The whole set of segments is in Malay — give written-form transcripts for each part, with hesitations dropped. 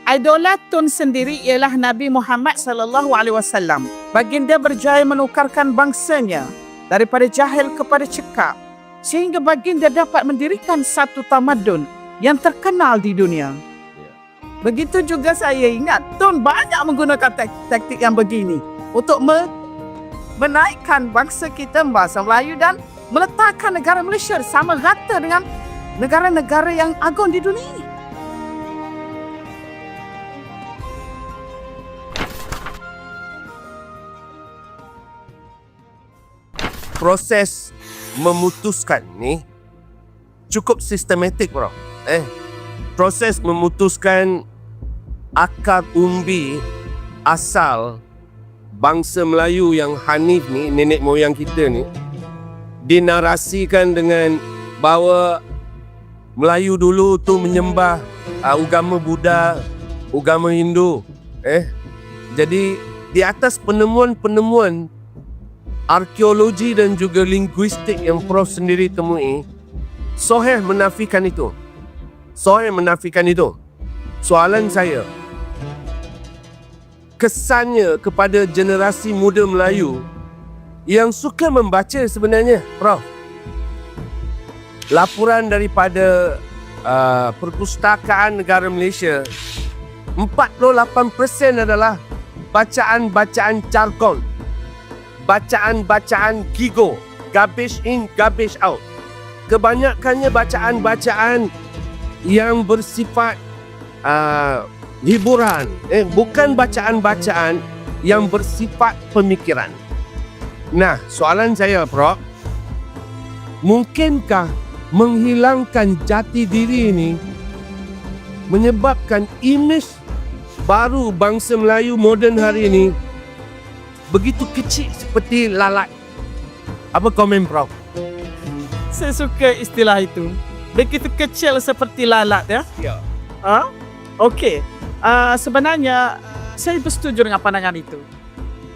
Idolatun sendiri ialah Nabi Muhammad sallallahu alaihi wasallam. Baginda berjaya menukarkan bangsanya daripada jahil kepada cekap, sehingga baginda dapat mendirikan satu tamadun yang terkenal di dunia. Begitu juga saya ingat Tun banyak menggunakan taktik yang begini untuk menaikkan bangsa kita, bangsa Melayu, dan meletakkan negara Malaysia sama rata dengan negara-negara yang agung di dunia ini. Proses memutuskan ni cukup sistematik, bro. Proses memutuskan akar umbi asal bangsa Melayu yang hanif ni, nenek moyang kita ni, dinarasikan dengan bahawa Melayu dulu tu menyembah agama Buddha, agama Hindu. Jadi di atas penemuan-penemuan arkeologi dan juga linguistik yang Prof sendiri temui, Sohail menafikan itu. Soalan saya, kesannya kepada generasi muda Melayu yang suka membaca sebenarnya, Prof, laporan daripada Perpustakaan Negara Malaysia, 48% adalah bacaan-bacaan jargon, bacaan-bacaan gigo, garbage in, garbage out. Kebanyakannya bacaan-bacaan yang bersifat hiburan, bukan bacaan-bacaan yang bersifat pemikiran. Nah, soalan saya, Prof, mungkinkah menghilangkan jati diri ini menyebabkan imej baru bangsa Melayu moden hari ini begitu kecil seperti lalat? Apa komen, Prof? Saya suka istilah itu. Begitu kecil seperti lalat, ya? Ya. Okey. Sebenarnya saya bersetuju dengan pandangan itu.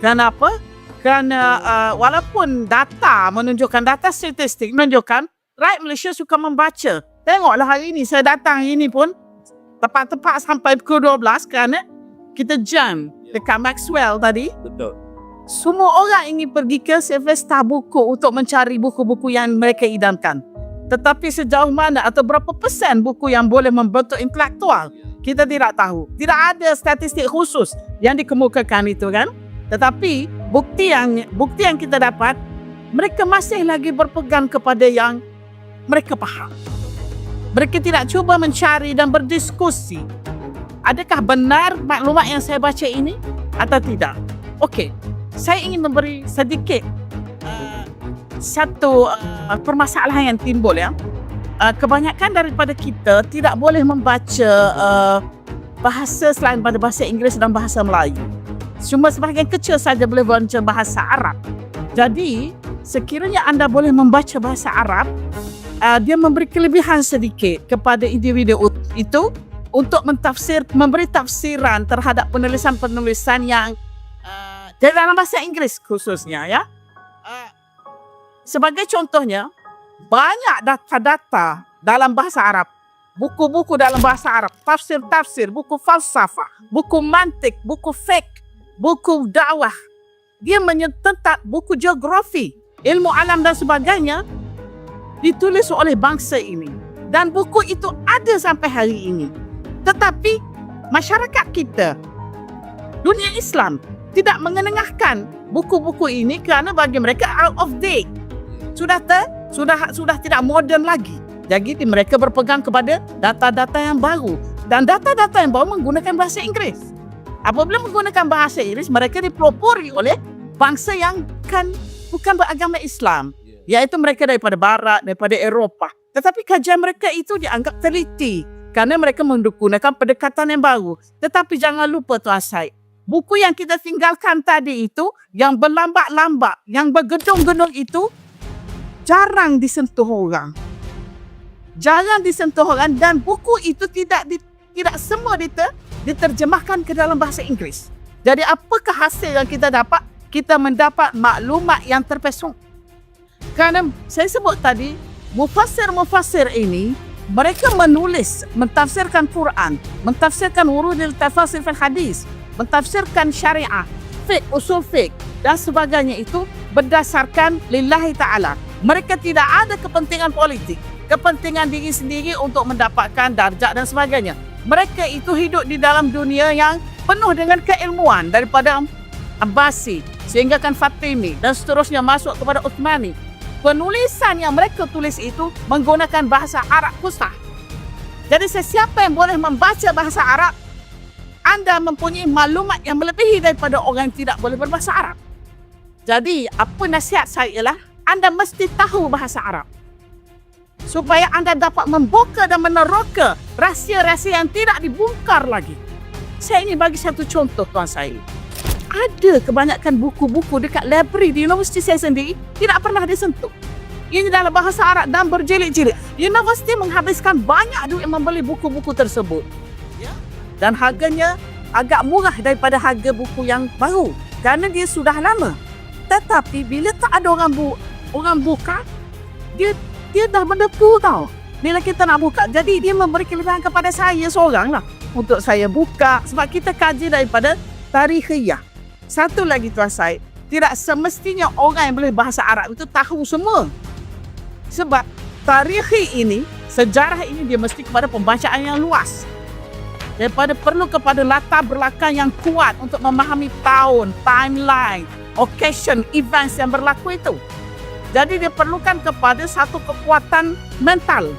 Kenapa? Kerana walaupun data statistik menunjukkan rakyat Malaysia suka membaca. Tengoklah hari ini, saya datang ini pun tepat-tepat sampai pukul 12 kerana kita jam dekat Maxwell tadi. Betul. Semua orang ingin pergi ke Silvesta buku untuk mencari buku-buku yang mereka idamkan. Tetapi sejauh mana atau berapa persen buku yang boleh membentuk intelektual, kita tidak tahu. Tidak ada statistik khusus yang dikemukakan itu, kan? Tetapi bukti yang kita dapat, mereka masih lagi berpegang kepada yang mereka faham. Mereka tidak cuba mencari dan berdiskusi. Adakah benar maklumat yang saya baca ini atau tidak? Okey. Saya ingin memberi sedikit satu permasalahan yang timbul, ya. Kebanyakan daripada kita tidak boleh membaca bahasa selain pada bahasa Inggeris dan bahasa Melayu. Cuma sebahagian kecil saja boleh membaca bahasa Arab. Jadi, sekiranya anda boleh membaca bahasa Arab, dia memberi kelebihan sedikit kepada individu itu untuk memberi tafsiran terhadap penulisan-penulisan yang dalam bahasa Inggeris khususnya, ya. Sebagai contohnya, banyak data-data dalam bahasa Arab, buku-buku dalam bahasa Arab, tafsir-tafsir, buku falsafah, buku mantik, buku fiqh, buku dakwah. Dia menyentuh buku geografi, ilmu alam dan sebagainya, ditulis oleh bangsa ini. Dan buku itu ada sampai hari ini. Tetapi masyarakat kita, dunia Islam, tidak mengenengahkan buku-buku ini kerana bagi mereka out of date. Sudah tidak moden lagi. Jadi mereka berpegang kepada data-data yang baru. Dan data-data yang baru menggunakan bahasa Inggeris. Apabila menggunakan bahasa Inggeris, mereka dipelopori oleh bangsa yang bukan beragama Islam. Iaitu mereka daripada Barat, daripada Eropah. Tetapi kajian mereka itu dianggap teliti kerana mereka menggunakan pendekatan yang baru. Tetapi jangan lupa, Tuan Syed, buku yang kita tinggalkan tadi itu, yang berlambak-lambak, yang bergedung-gedung itu, jarang disentuh orang. Dan buku itu tidak semua diterjemahkan ke dalam bahasa Inggeris. Jadi apakah hasil yang kita dapat? Kita mendapat maklumat yang terpesong. Kerana saya sebut tadi, mufassir-mufassir ini Mereka menulis, mentafsirkan Quran, mentafsirkan urudil tafasir fil hadis, mentafsirkan syariah, fiqh, usul fiqh dan sebagainya itu berdasarkan lillahi ta'ala. Mereka tidak ada kepentingan politik, kepentingan diri sendiri untuk mendapatkan darjat dan sebagainya. Mereka itu hidup di dalam dunia yang penuh dengan keilmuan daripada Abbasi sehingga kan Fatimi dan seterusnya masuk kepada Uthmani. Penulisan yang mereka tulis itu menggunakan bahasa Arab fusah. Jadi sesiapa yang boleh membaca bahasa Arab, anda mempunyai maklumat yang melebihi daripada orang yang tidak boleh berbahasa Arab. Jadi apa nasihat saya ialah anda mesti tahu bahasa Arab supaya anda dapat membuka dan meneroka rahsia-rahsia yang tidak dibongkar lagi. Saya ini bagi satu contoh tuan saya. Ada kebanyakan buku-buku dekat library di universiti saya sendiri tidak pernah disentuh. Ini dalam bahasa Arab dan berjilid-jilid. Universiti menghabiskan banyak duit membeli buku-buku tersebut. Dan harganya agak murah daripada harga buku yang baru kerana dia sudah lama. Tetapi bila tak ada orang buka, dia dah menepu tau. Bila kita nak buka, jadi dia memberi kelebihan kepada saya seorang lah untuk saya buka sebab kita kaji daripada tarikhiyah. Satu lagi tuan Said, tidak semestinya orang yang boleh bahasa Arab itu tahu semua. Sebab tarikhi ini, sejarah ini dia mesti kepada pembacaan yang luas. Daripada perlu kepada latar belakang yang kuat untuk memahami tahun, timeline, occasion, events yang berlaku itu. Jadi dia perlukan kepada satu kekuatan mental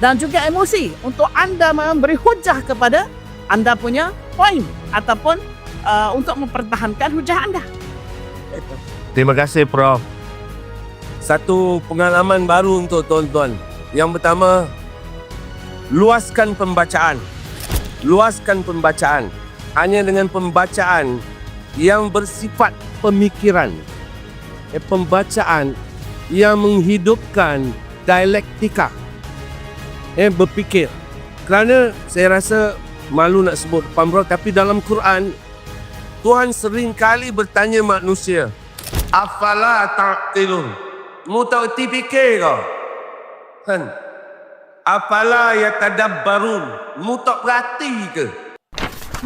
dan juga emosi untuk anda memberi hujah kepada anda punya poin ataupun untuk mempertahankan hujah anda. Terima kasih Prof. Satu pengalaman baru untuk tuan-tuan. Yang pertama, luaskan pembacaan. Luaskan pembacaan. Hanya dengan pembacaan yang bersifat pemikiran. Pembacaan yang menghidupkan dialektika. Berfikir. Kerana saya rasa malu nak sebut depan Prof, tapi dalam Quran Tuhan sering kali bertanya manusia, afala ta'qilun? Mu tak erti fikir ke? Kan? Afala yatadabbarun? Mu tak perhati ke?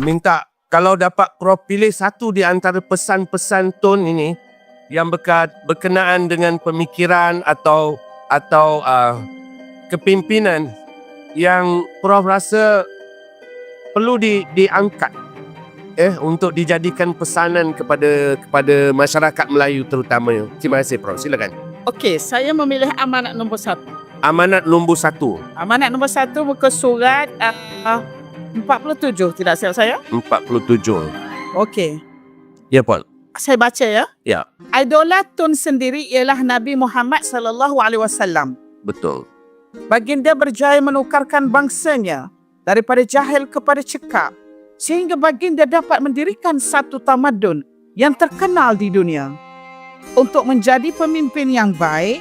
Minta kalau dapat Prof pilih satu di antara pesan-pesan Tun ini yang berkenaan dengan pemikiran atau kepimpinan yang Prof rasa perlu diangkat untuk dijadikan pesanan kepada masyarakat Melayu terutamanya. Terima kasih Prof. Silakan. Okey, saya memilih amanat nombor 1. Amanat nombor 1. Amanat nombor 1 muka surat 47, tidak silap saya? 47. Okey. Ya, Puan. Saya baca ya. Ya, Idolatun sendiri ialah Nabi Muhammad sallallahu alaihi wasallam. betul. Baginda berjaya menukarkan bangsanya daripada jahil kepada cekap sehingga baginda dapat mendirikan satu tamadun yang terkenal di dunia. Untuk menjadi pemimpin yang baik,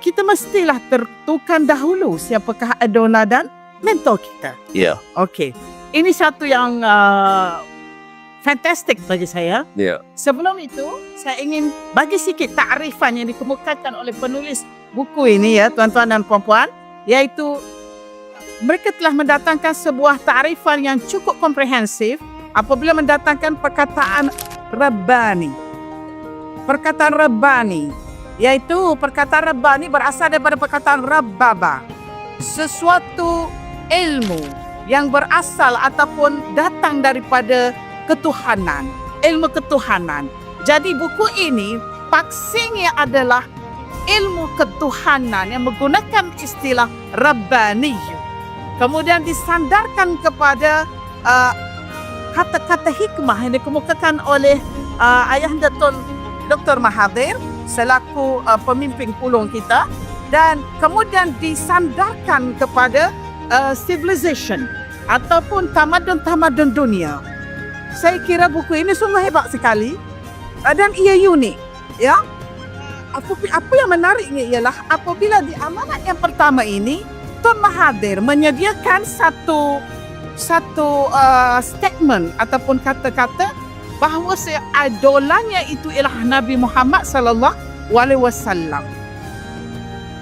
kita mestilah tentukan dahulu siapakah idola dan mentor kita. Ya. Okey. Ini satu yang fantastik bagi saya. Ya. Sebelum itu, saya ingin bagi sikit takrifan yang dikemukakan oleh penulis buku ini ya, tuan-tuan dan puan-puan, iaitu mereka telah mendatangkan sebuah takrifan yang cukup komprehensif apabila mendatangkan perkataan Rabbani. Perkataan Rabbani, iaitu perkataan Rabbani berasal daripada perkataan Rabbaba. Sesuatu ilmu yang berasal ataupun datang daripada ketuhanan, ilmu ketuhanan. Jadi buku ini paksinya adalah ilmu ketuhanan yang menggunakan istilah Rabbani. Kemudian disandarkan kepada kata-kata hikmah yang dikemukakan oleh Ayahanda Tun Dr. Mahathir selaku pemimpin pulung kita, dan kemudian disandarkan kepada civilization ataupun tamadun-tamadun dunia. Saya kira buku ini sungguh hebat sekali dan ia unik. Ya, apa yang menariknya ialah apabila di amanat yang pertama ini Tun Mahathir menyediakan satu statement ataupun kata-kata bahawa idolanya itu ialah Nabi Muhammad sallallahu alaihi wasallam.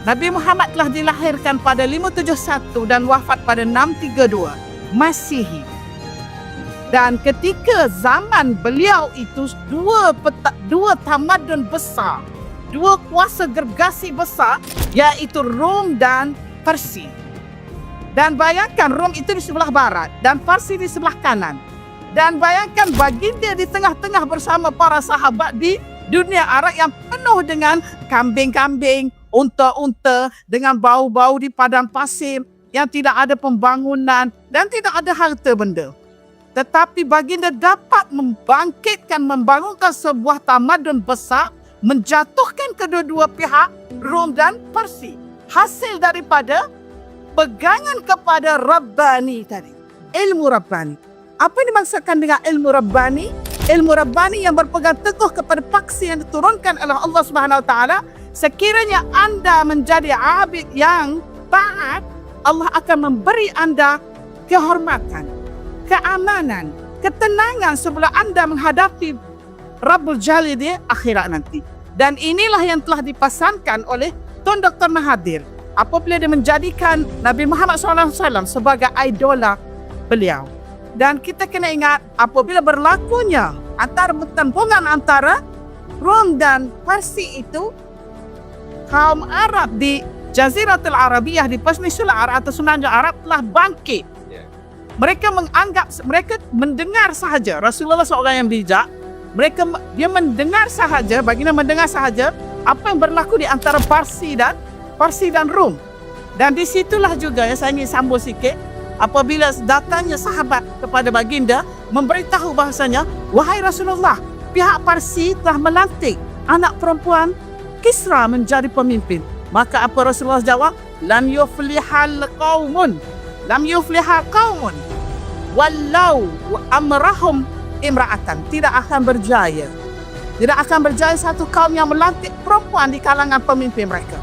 Nabi Muhammad telah dilahirkan pada 571 dan wafat pada 632 Masihi. Dan ketika zaman beliau itu dua tamadun besar, dua kuasa gergasi besar, iaitu Rom dan Parsi. Dan bayangkan Rom itu di sebelah barat dan Parsi di sebelah kanan. Dan bayangkan baginda di tengah-tengah bersama para sahabat di dunia Arab yang penuh dengan kambing-kambing, unta-unta, dengan bau-bau di padang pasir yang tidak ada pembangunan dan tidak ada harta benda. Tetapi baginda dapat membangunkan sebuah tamadun besar, menjatuhkan kedua-dua pihak, Rom dan Parsi. Hasil daripada pegangan kepada Rabbani tadi, ilmu Rabbani. Apa yang dimaksudkan dengan ilmu Rabbani? Ilmu Rabbani yang berpegang teguh kepada paksi yang diturunkan oleh Allah Subhanahu Wa Taala. Sekiranya anda menjadi abid yang taat, Allah akan memberi anda kehormatan, keamanan, ketenangan sebelum anda menghadapi Rabbul Jalil di akhirat nanti. Dan inilah yang telah dipasankan oleh Tun Dr. Mahathir apabila dia menjadikan Nabi Muhammad SAW sebagai idola beliau. Dan kita kena ingat apabila berlakunya antara pertempuran antara Rom dan Parsi itu, kaum Arab di Jaziratul Arabiyah, di Peninsula Arab atau Semenanjung Arab telah bangkit. Mereka mendengar sahaja Rasulullah seorang yang bijak. Dia mendengar sahaja, baginda mendengar sahaja apa yang berlaku di antara Parsi dan Rom. Dan disitulah juga yang saya ingin sambung sikit, apabila datangnya sahabat kepada baginda memberitahu bahasanya, wahai Rasulullah, pihak Parsi telah melantik anak perempuan Kisra menjadi pemimpin. Maka apa Rasulullah jawab? Lam yuflihal qaumun walau amrahum imra'atan. Tidak akan berjaya satu kaum yang melantik perempuan di kalangan pemimpin mereka.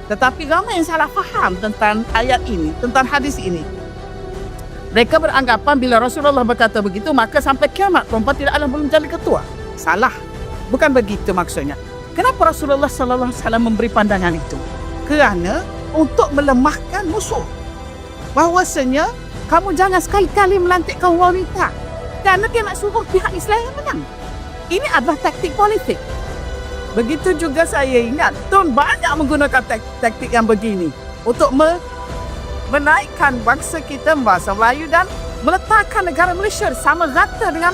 Tetapi ramai yang salah faham tentang ayat ini, tentang hadis ini. Mereka beranggapan bila Rasulullah berkata begitu, maka sampai kiamat perempuan tidak akan boleh menjadi ketua. Salah. Bukan begitu maksudnya. Kenapa Rasulullah SAW memberi pandangan itu? Kerana untuk melemahkan musuh. Bahawasanya kamu jangan sekali-kali melantik kaum wanita, kerana dia nak suruh pihak Islam yang menang. Ini adalah taktik politik. Begitu juga saya ingat Tun banyak menggunakan taktik yang begini untuk menaikkan bangsa kita, bahasa Melayu, dan meletakkan negara Malaysia sama rata dengan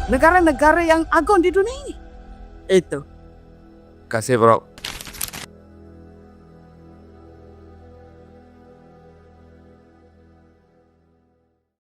negara-negara yang agung di dunia ini. Itu. Terima kasih, Bro.